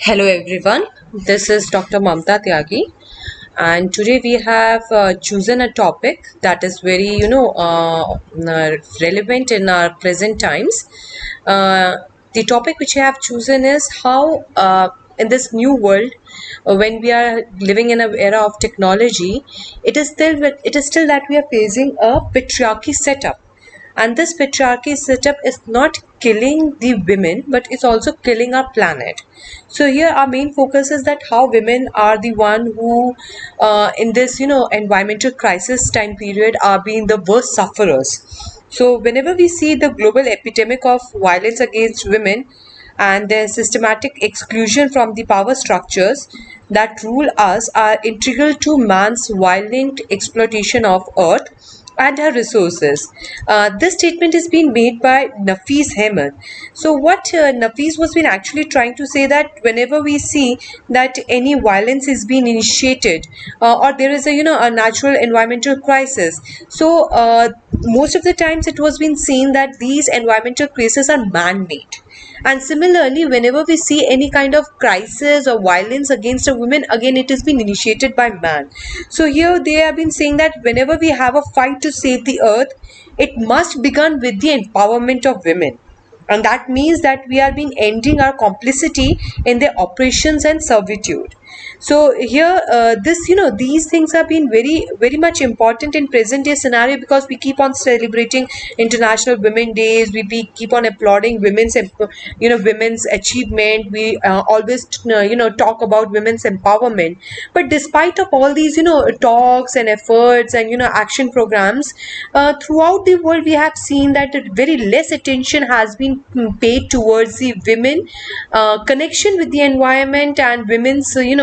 Hello everyone, this is Dr. Mamta Tyagi, and today we have chosen a topic that is very relevant in our present times. The topic which I have chosen is how in this new world, when we are living in an era of technology, it is still that we are facing a patriarchy setup, and this patriarchy setup is not killing the women, but it's also killing our planet. So here our main focus is that how women are the one who in this environmental crisis time period are being the worst sufferers. So whenever we see the global epidemic of violence against women and their systematic exclusion from the power structures that rule us are integral to man's violent exploitation of earth and her resources. This statement is being made by Nafis Hemant. So what Nafis was been actually trying to say that whenever we see that any violence is being initiated or there is a natural environmental crisis, so most of the times it was been seen that these environmental crises are man-made. And similarly, whenever we see any kind of crisis or violence against a woman, again it is being initiated by man. So here they have been saying that whenever we have a fight to save the earth, it must begin with the empowerment of women. And that means that we are being ending our complicity in their oppressions and servitude. So here these things have been very much important in present day scenario, because we keep on celebrating International Women Days, we keep on applauding women's achievement, we always talk about women's empowerment. But despite of all these talks and efforts and action programs throughout the world, we have seen that very less attention has been paid towards the women connection with the environment and women's women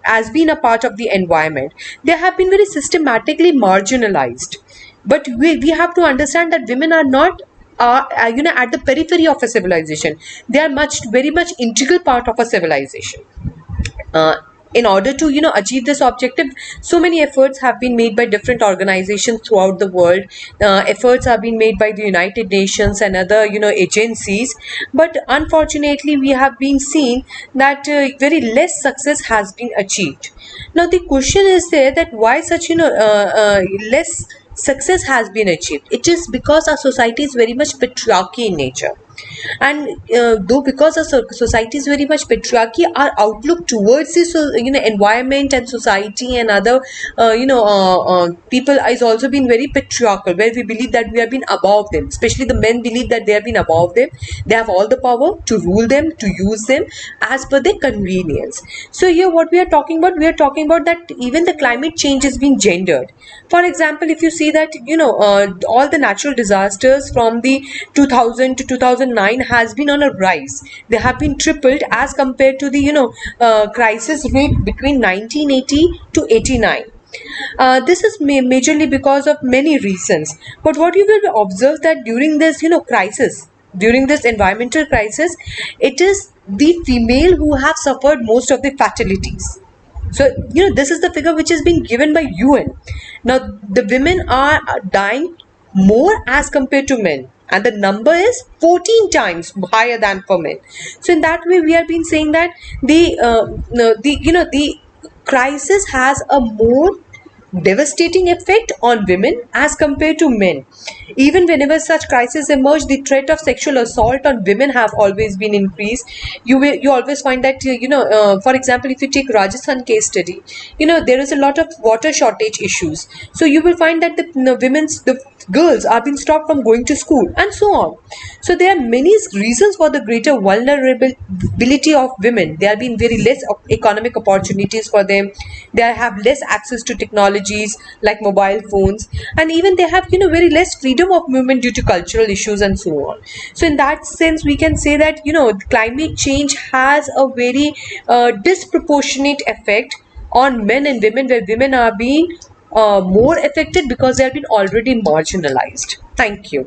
as being a part of the environment. They have been very systematically marginalized. But we have to understand that women are not at the periphery of a civilization. They are very much integral part of a civilization. uh, in order to achieve this objective, so many efforts have been made by different organizations throughout the world. Efforts have been made by the United Nations and other agencies, but unfortunately we have been seen that very less success has been achieved. Now the question is there that why such less success has been achieved. It is because our society is very much patriarchy in nature, and though because our society is very much patriarchy, our outlook towards this environment and society and other people is also been very patriarchal, where we believe that we have been above them. Especially the men believe that they have been above them, they have all the power to rule them, to use them as per their convenience. So here what we are talking about, we are talking about that even the climate change is being gendered. For example, if you see that all the natural disasters from the 2000 to 2009 has been on a rise. They have been tripled as compared to the crisis rate between 1980 to 89. This is majorly because of many reasons. But what you will observe that during this crisis, during this environmental crisis, it is the female who have suffered most of the fatalities. So this is the figure which is being given by UN. Now the women are dying more as compared to men, and the number is 14 times higher than for men. So in that way we have been saying that the crisis has a more devastating effect on women as compared to men. Even whenever such crises emerge, the threat of sexual assault on women have always been increased. You always find that for example, if you take Rajasthan case study, there is a lot of water shortage issues. So you will find that the girls are being stopped from going to school and so on. So there are many reasons for the greater vulnerability of women. There have been very less economic opportunities for them. They have less access to technologies like mobile phones, and even they have very less freedom of movement due to cultural issues and so on. So in that sense we can say that climate change has a very disproportionate effect on men and women, where women are being more affected because they have been already marginalized. Thank you.